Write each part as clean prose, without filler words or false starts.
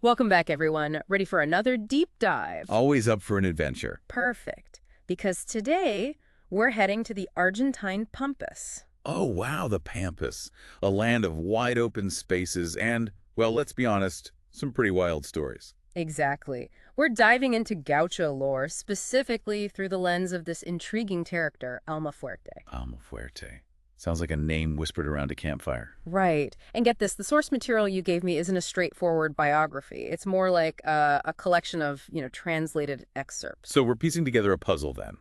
Welcome back, everyone. Ready for another deep dive? Always up for an adventure. Perfect. Because today, we're heading to the Argentine Pampas. Oh, wow, the Pampas. A land of wide open spaces and, well, let's be honest, some pretty wild stories. Exactly. We're diving into Gaucho lore, specifically through the lens of this intriguing character, Almafuerte. Almafuerte. Sounds like a name whispered around a campfire. Right. And get this, the source material you gave me isn't a straightforward biography. It's more like a collection of, translated excerpts. So we're piecing together a puzzle then,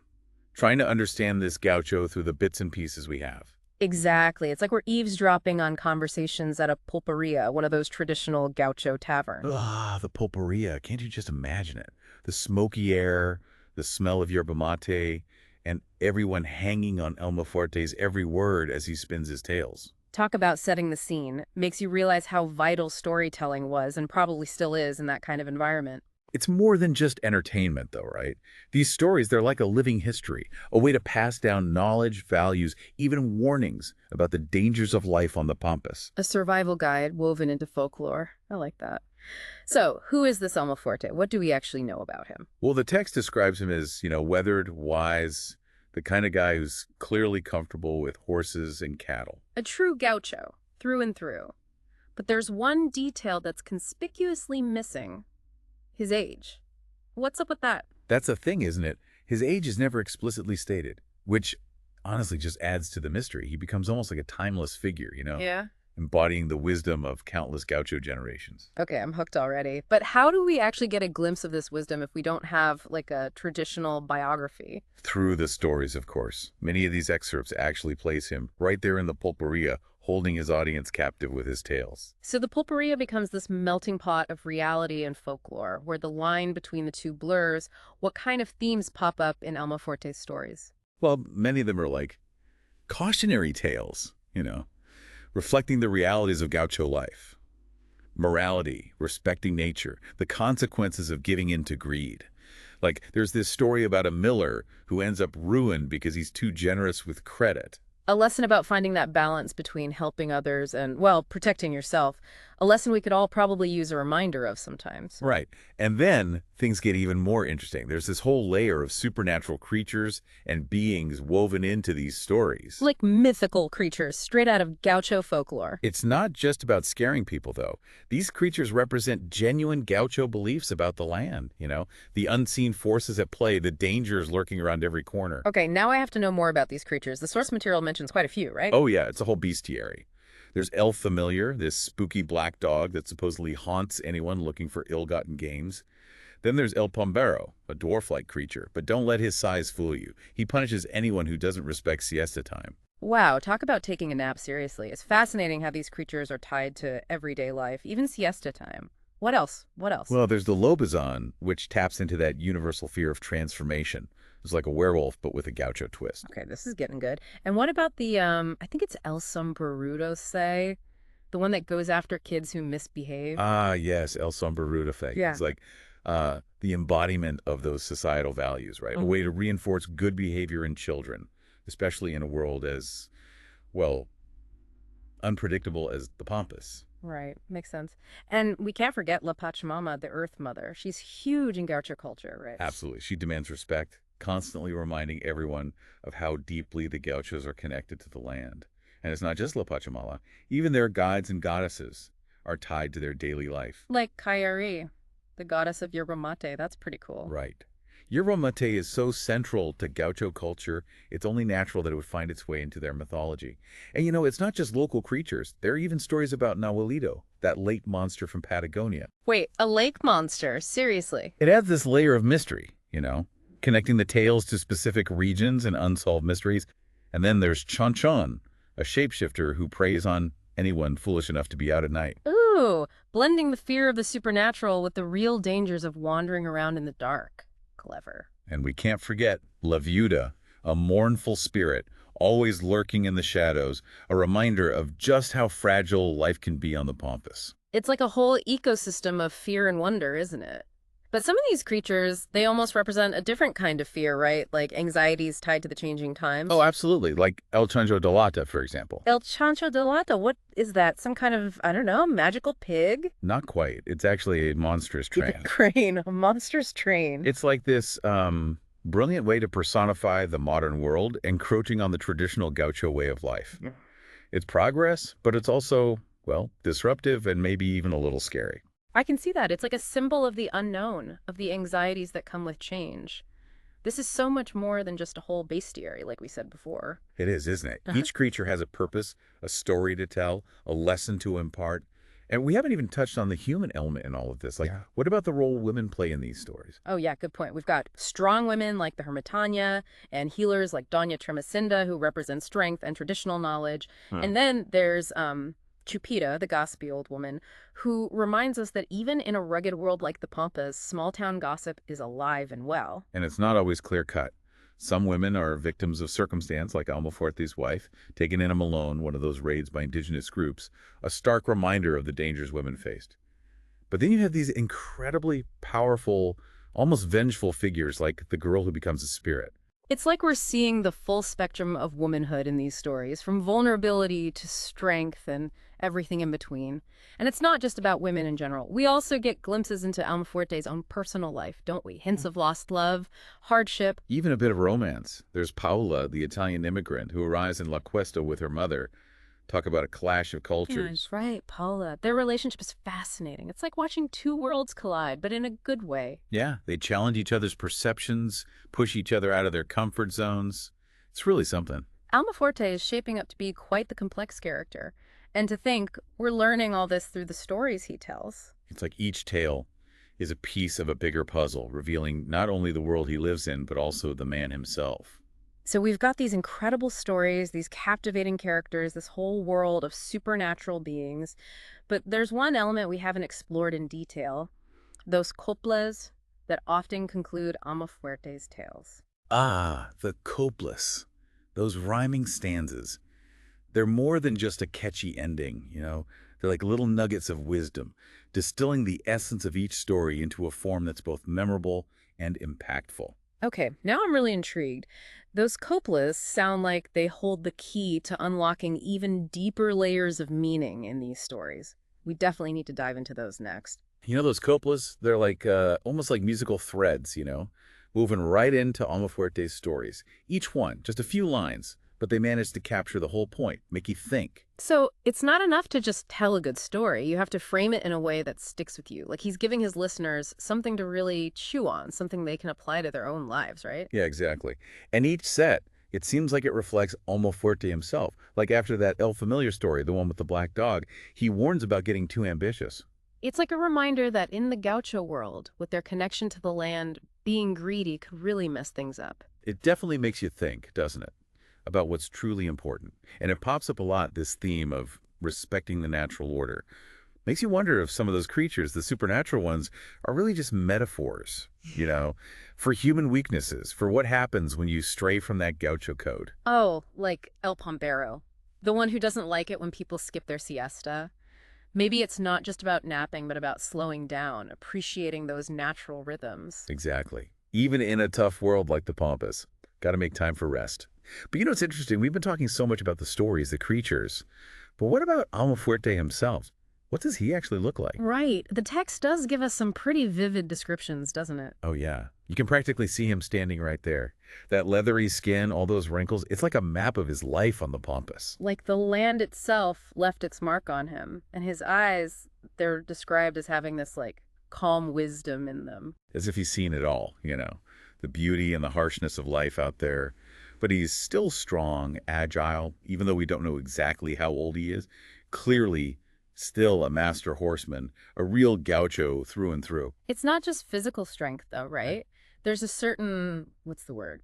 trying to understand this gaucho through the bits and pieces we have. Exactly. It's like we're eavesdropping on conversations at a pulperia, one of those traditional gaucho taverns. Ah, the pulperia. Can't you just imagine it? The smoky air, the smell of yerba mate, and everyone hanging on Almafuerte's every word as he spins his tales. Talk about setting the scene. Makes you realize how vital storytelling was and probably still is in that kind of environment. It's more than just entertainment, though, right? These stories, they're like a living history, a way to pass down knowledge, values, even warnings about the dangers of life on the Pampas. A survival guide woven into folklore. I like that. So, who is this Almafuerte? What do we actually know about him? Well, the text describes him as, weathered, wise, the kind of guy who's clearly comfortable with horses and cattle. A true gaucho, through and through. But there's one detail that's conspicuously missing. His age. What's up with that? That's a thing, isn't it? His age is never explicitly stated, which honestly just adds to the mystery. He becomes almost like a timeless figure, Yeah. embodying the wisdom of countless gaucho generations. Okay, I'm hooked already. But how do we actually get a glimpse of this wisdom if we don't have, like, a traditional biography? Through the stories, of course. Many of these excerpts actually place him right there in the pulperia, holding his audience captive with his tales. So the pulperia becomes this melting pot of reality and folklore, where the line between the two blurs. What kind of themes pop up in Almafuerte's stories? Well, many of them are like cautionary tales, reflecting the realities of gaucho life. Morality, respecting nature, the consequences of giving in to greed. Like, there's this story about a miller who ends up ruined because he's too generous with credit. A lesson about finding that balance between helping others and, well, protecting yourself. A lesson we could all probably use a reminder of sometimes. Right. And then things get even more interesting. There's this whole layer of supernatural creatures and beings woven into these stories. Like mythical creatures straight out of gaucho folklore. It's not just about scaring people, though. These creatures represent genuine gaucho beliefs about the land, the unseen forces at play, the dangers lurking around every corner. Okay, now I have to know more about these creatures. The source material mentions quite a few, right? Oh, yeah, it's a whole bestiary. There's El Familiar, this spooky black dog that supposedly haunts anyone looking for ill-gotten gains. Then there's El Pombero, a dwarf-like creature, but don't let his size fool you. He punishes anyone who doesn't respect siesta time. Wow, talk about taking a nap seriously. It's fascinating how these creatures are tied to everyday life, even siesta time. What else? What else? Well, there's the Lobizon, which taps into that universal fear of transformation. It's like a werewolf, but with a gaucho twist. Okay, this is getting good. And what about the, I think it's El Sombrerudo, say? The one that goes after kids who misbehave? Ah, yes, El Sombrerudo effect. Yeah. It's like the embodiment of those societal values, right? A way to reinforce good behavior in children, especially in a world as, well, unpredictable as the Pampas. Right, makes sense. And we can't forget La Pachamama, the Earth Mother. She's huge in gaucho culture, right? Absolutely. She demands respect, constantly reminding everyone of how deeply the gauchos are connected to the land. And it's not just La Pachamama. Even their guides and goddesses are tied to their daily life. Like Kayari, the goddess of yerba mate. That's pretty cool. Right. Yerba mate is so central to gaucho culture, it's only natural that it would find its way into their mythology. And it's not just local creatures. There are even stories about Nahuelito, that lake monster from Patagonia. Wait, a lake monster? Seriously? It adds this layer of mystery, connecting the tales to specific regions and unsolved mysteries. And then there's Chon Chon, a shapeshifter who preys on anyone foolish enough to be out at night. Ooh, blending the fear of the supernatural with the real dangers of wandering around in the dark. Clever. And we can't forget La Viuda, a mournful spirit, always lurking in the shadows, a reminder of just how fragile life can be on the Pampas. It's like a whole ecosystem of fear and wonder, isn't it? But some of these creatures, they almost represent a different kind of fear, right? Like anxieties tied to the changing Oh, times. absolutely. Like El Chancho de Lata, for example. El Chancho de Lata, what is that? Some kind of, I don't know, magical pig? Not quite. It's actually a monstrous Keep it train. crane, a monstrous train. It's like this brilliant way to personify the modern world, encroaching on the traditional gaucho way of life. Yeah. It's progress, but it's also, well, disruptive and maybe even a little scary. I can see that. It's like a symbol of the unknown, of the anxieties that come with change. This is so much more than just a whole bestiary, like we said before. It is, isn't it? Uh-huh. Each creature has a purpose, a story to tell, a lesson to impart. And we haven't even touched on the human element in all of this. Like, Yeah. what about the role women play in these stories? Oh, yeah, good point. We've got strong women like the Hermitania and healers like Doña Tremesinda, who represent strength and traditional knowledge. Hmm. And then there's Chupita, the gossipy old woman, who reminds us that even in a rugged world like the Pampas, small town gossip is alive and well. And it's not always clear cut. Some women are victims of circumstance, like Almafuerte's wife, taken in alone, one of those raids by indigenous groups, a stark reminder of the dangers women faced. But then you have these incredibly powerful, almost vengeful figures like the girl who becomes a spirit. It's like we're seeing the full spectrum of womanhood in these stories, from vulnerability to strength and everything in between. And it's not just about women in general. We also get glimpses into Almafuerte's own personal life, don't we? Hints of lost love, hardship. Even a bit of romance. There's Paola, the Italian immigrant, who arrives in La Cuesta with her mother. Talk about a clash of cultures. Right, Paula. Their relationship is fascinating. It's like watching two worlds collide, but in a good way. Yeah, they challenge each other's perceptions, push each other out of their comfort zones. It's really something. Almafuerte is shaping up to be quite the complex character. And to think we're learning all this through the stories he tells. It's like each tale is a piece of a bigger puzzle, revealing not only the world he lives in, but also the man himself. So we've got these incredible stories, these captivating characters, this whole world of supernatural beings. But there's one element we haven't explored in detail, those coplas that often conclude Almafuerte's tales. Ah, the coplas. Those rhyming stanzas. They're more than just a catchy ending, you know? They're like little nuggets of wisdom, distilling the essence of each story into a form that's both memorable and impactful. Okay, now I'm really intrigued. Those coplas sound like they hold the key to unlocking even deeper layers of meaning in these stories. We definitely need to dive into those next. You know those coplas? They're like almost like musical threads, you know, woven right into Almafuerte's stories. Each one, just a few lines, but they manage to capture the whole point, make you think. So it's not enough to just tell a good story. You have to frame it in a way that sticks with you. Like he's giving his listeners something to really chew on, something they can apply to their own lives, right? Yeah, exactly. And each set, it seems like it reflects Almafuerte himself. Like after that El Familiar story, the one with the black dog, he warns about getting too ambitious. It's like a reminder that in the gaucho world, with their connection to the land, being greedy could really mess things up. It definitely makes you think, doesn't it, about what's truly important. And it pops up a lot, this theme of respecting the natural order. Makes you wonder if some of those creatures, the supernatural ones, are really just metaphors, you know, for human weaknesses, for what happens when you stray from that gaucho code. Oh, like El Pombero, the one who doesn't like it when people skip their siesta. Maybe it's not just about napping, but about slowing down, appreciating those natural rhythms. Exactly. Even in a tough world like the Pampas, got to make time for rest. But you know, it's interesting. We've been talking so much about the stories, the creatures. But what about Almafuerte himself? What does he actually look like? Right. The text does give us some pretty vivid descriptions, doesn't it? Oh, yeah. You can practically see him standing right there. That leathery skin, all those wrinkles, it's like a map of his life on the Pampas. Like the land itself left its mark on him. And his eyes, they're described as having this, like, calm wisdom in them. As if he's seen it all, you know, the beauty and the harshness of life out there. But he's still strong, agile, even though we don't know exactly how old he is. Clearly, still a master horseman, a real gaucho through and through. It's not just physical strength, though, right? There's a certain, what's the word?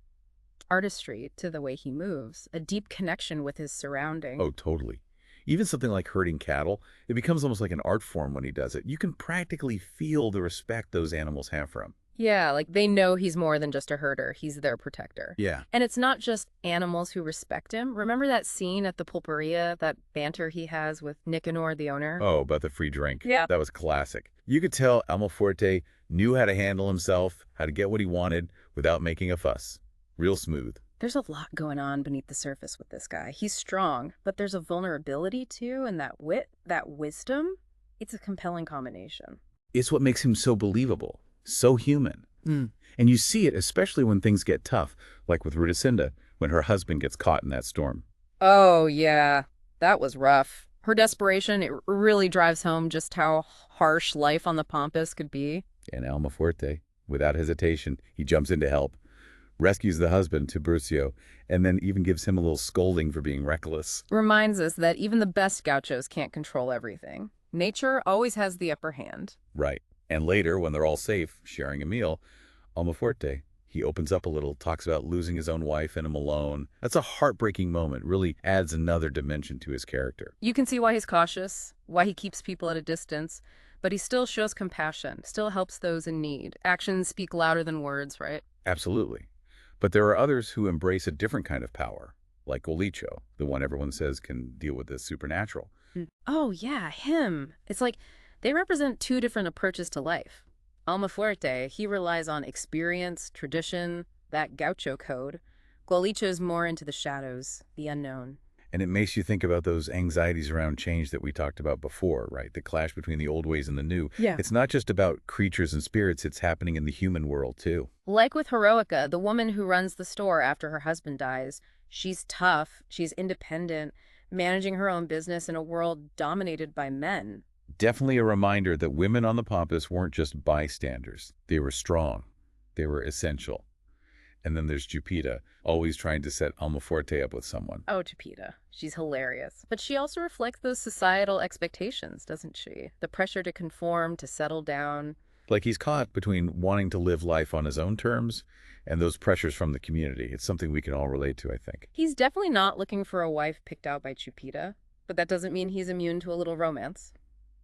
Artistry to the way he moves, a deep connection with his surroundings. Oh, totally. Even something like herding cattle, it becomes almost like an art form when he does it. You can practically feel the respect those animals have for him. Yeah, like they know he's more than just a herder. He's their protector. Yeah. And it's not just animals who respect him. Remember that scene at the pulperia, that banter he has with Nicanor, the owner? Oh, about the free drink. Yeah. That was classic. You could tell Almafuerte knew how to handle himself, how to get what he wanted without making a fuss. Real smooth. There's a lot going on beneath the surface with this guy. He's strong, but there's a vulnerability too, and that wit, that wisdom. It's a compelling combination. It's what makes him so believable, so human. And you see it especially when things get tough, like with Rudicinda, when her husband gets caught in that storm. Oh, yeah. That was rough. Her desperation, it really drives home just how harsh life on the Pampas could be. And Almafuerte, without hesitation, he jumps in to help, rescues the husband, Tiburcio, and then even gives him a little scolding for being reckless. Reminds us that even the best gauchos can't control everything. Nature always has the upper hand. Right. And later, when they're all safe, sharing a meal, Almafuerte, he opens up a little, talks about losing his own wife and him alone. That's a heartbreaking moment, really adds another dimension to his character. You can see why he's cautious, why he keeps people at a distance, but he still shows compassion, still helps those in need. Actions speak louder than words, right? Absolutely. But there are others who embrace a different kind of power, like Golicho, the one everyone says can deal with the supernatural. Oh, yeah, him. It's like they represent two different approaches to life. Almafuerte, he relies on experience, tradition, that gaucho code. Golicho's more into the shadows, the unknown. And it makes you think about those anxieties around change that we talked about before, right? The clash between the old ways and the new. Yeah. It's not just about creatures and spirits, it's happening in the human world too. Like with Heroica, the woman who runs the store after her husband dies, she's tough, she's independent, managing her own business in a world dominated by men. Definitely a reminder that women on the Pampas weren't just bystanders. They were strong. They were essential. And then there's Jupita, always trying to set Almafuerte up with someone. Oh, Chipita. She's hilarious. But she also reflects those societal expectations, doesn't she? The pressure to conform, to settle down. Like he's caught between wanting to live life on his own terms and those pressures from the community. It's something we can all relate to, I think. He's definitely not looking for a wife picked out by Chupita, but that doesn't mean he's immune to a little romance.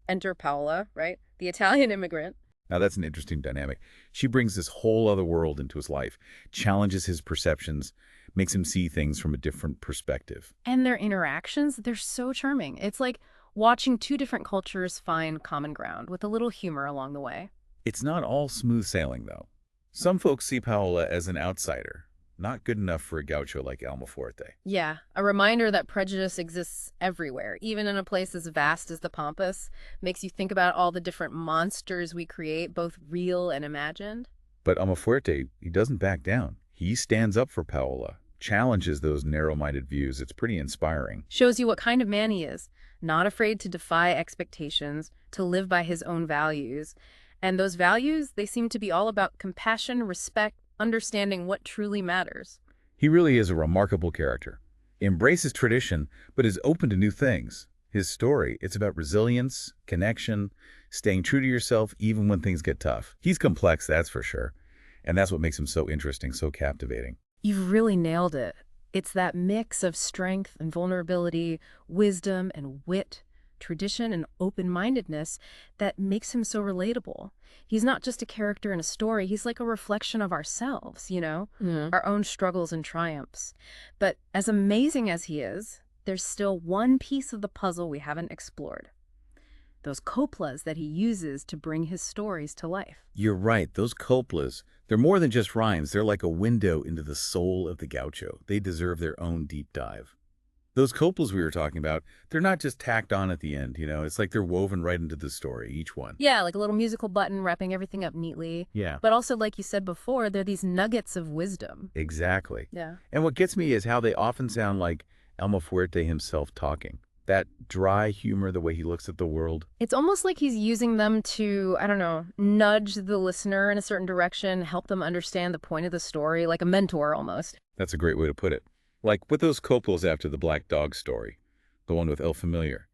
Enter Paola, right? The Italian immigrant. Now that's an interesting dynamic. She brings this whole other world into his life, challenges his perceptions, makes him see things from a different perspective. And their interactions, they're so charming. It's like watching two different cultures find common ground with a little humor along the way. It's not all smooth sailing, though. Some folks see Paola as an outsider, not good enough for a gaucho like Almafuerte. Yeah, a reminder that prejudice exists everywhere, even in a place as vast as the Pampas. Makes you think about all the different monsters we create, both real and imagined. But Almafuerte, he doesn't back down. He stands up for Paola, challenges those narrow-minded views. It's pretty inspiring. Shows you what kind of man he is. Not afraid to defy expectations, to live by his own values. And those values, they seem to be all about compassion, respect, understanding what truly matters. He really is a remarkable character. Embraces tradition, but is open to new things. His story, it's about resilience, connection, staying true to yourself even when things get tough. He's complex, that's for sure. And that's what makes him so interesting, so captivating. You've really nailed it. It's that mix of strength and vulnerability, wisdom and wit, tradition and open-mindedness that makes him so relatable. He's not just a character in a story, he's like a reflection of ourselves, you know, our own struggles and triumphs. But as amazing as he is, there's still one piece of the puzzle we haven't explored. Those coplas that he uses to bring his stories to life. You're right, those coplas, they're more than just rhymes. They're like a window into the soul of the gaucho. They deserve their own deep dive. Those coplas we were talking about, they're not just tacked on at the end, you know? It's like they're woven right into the story, each one. Yeah, like a little musical button wrapping everything up neatly. Yeah. But also, like you said before, they're these nuggets of wisdom. Exactly. Yeah. And what gets me is how they often sound like Almafuerte himself talking. That dry humor, the way he looks at the world. It's almost like he's using them to, I don't know, nudge the listener in a certain direction, help them understand the point of the story, like a mentor almost. That's a great way to put it. Like with those coplas after the black dog story, the one with El Familiar.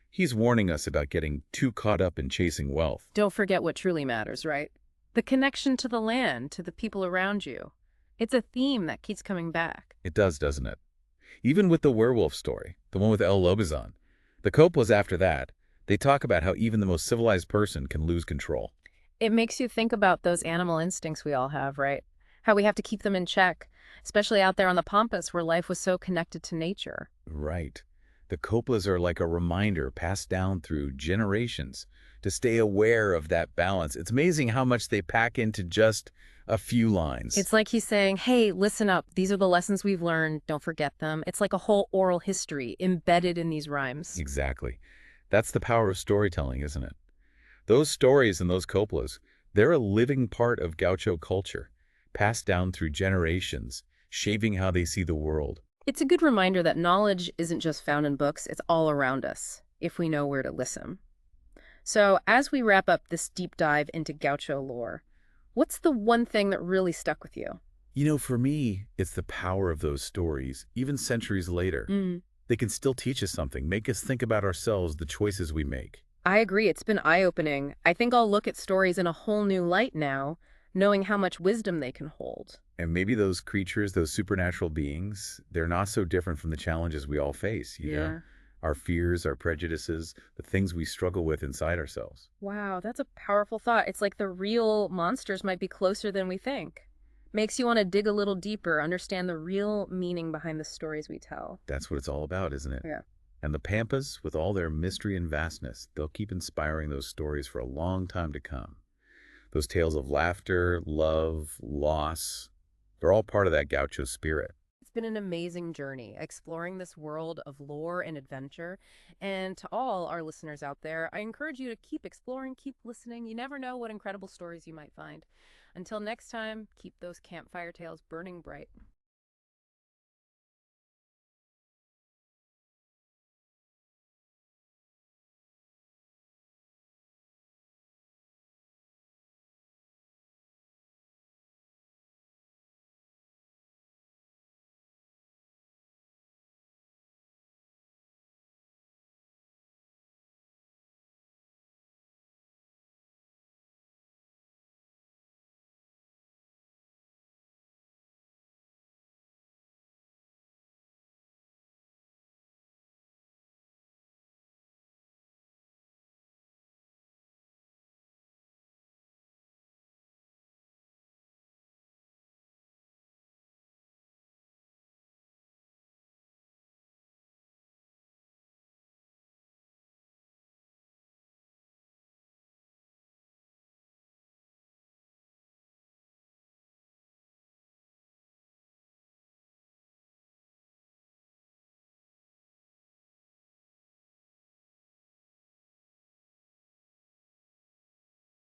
He's warning us about getting too caught up in chasing wealth. Don't forget what truly matters, right? The connection to the land, to the people around you. It's a theme that keeps coming back. It does, doesn't it? Even with the werewolf story, the one with El Lobizon, the coplas after that, they talk about how even the most civilized person can lose control. It makes you think about those animal instincts we all have, right? How we have to keep them in check, especially out there on the pampas where life was so connected to nature. Right. The coplas are like a reminder passed down through generations to stay aware of that balance. It's amazing how much they pack into just a few lines. It's like he's saying, hey, listen up. These are the lessons we've learned. Don't forget them. It's like a whole oral history embedded in these rhymes. Exactly. That's the power of storytelling, isn't it? Those stories and those coplas, they're a living part of Gaucho culture, passed down through generations, shaping how they see the world. It's a good reminder that knowledge isn't just found in books, it's all around us, if we know where to listen. So, as we wrap up this deep dive into Gaucho lore, what's the one thing that really stuck with you? For me, it's the power of those stories, even centuries later. Mm. They can still teach us something, make us think about ourselves, the choices we make. I agree. It's been eye-opening. I think I'll look at stories in a whole new light now, knowing how much wisdom they can hold. And maybe those creatures, those supernatural beings, they're not so different from the challenges we all face. Yeah. Our fears, our prejudices, the things we struggle with inside ourselves. Wow, that's a powerful thought. It's like the real monsters might be closer than we think. Makes you want to dig a little deeper, understand the real meaning behind the stories we tell. That's what it's all about, isn't it? Yeah. And the Pampas, with all their mystery and vastness, they'll keep inspiring those stories for a long time to come. Those tales of laughter, love, loss, they're all part of that gaucho spirit. It's been an amazing journey exploring this world of lore and adventure. And to all our listeners out there, I encourage you to keep exploring, keep listening. You never know what incredible stories you might find. Until next time, keep those campfire tales burning bright.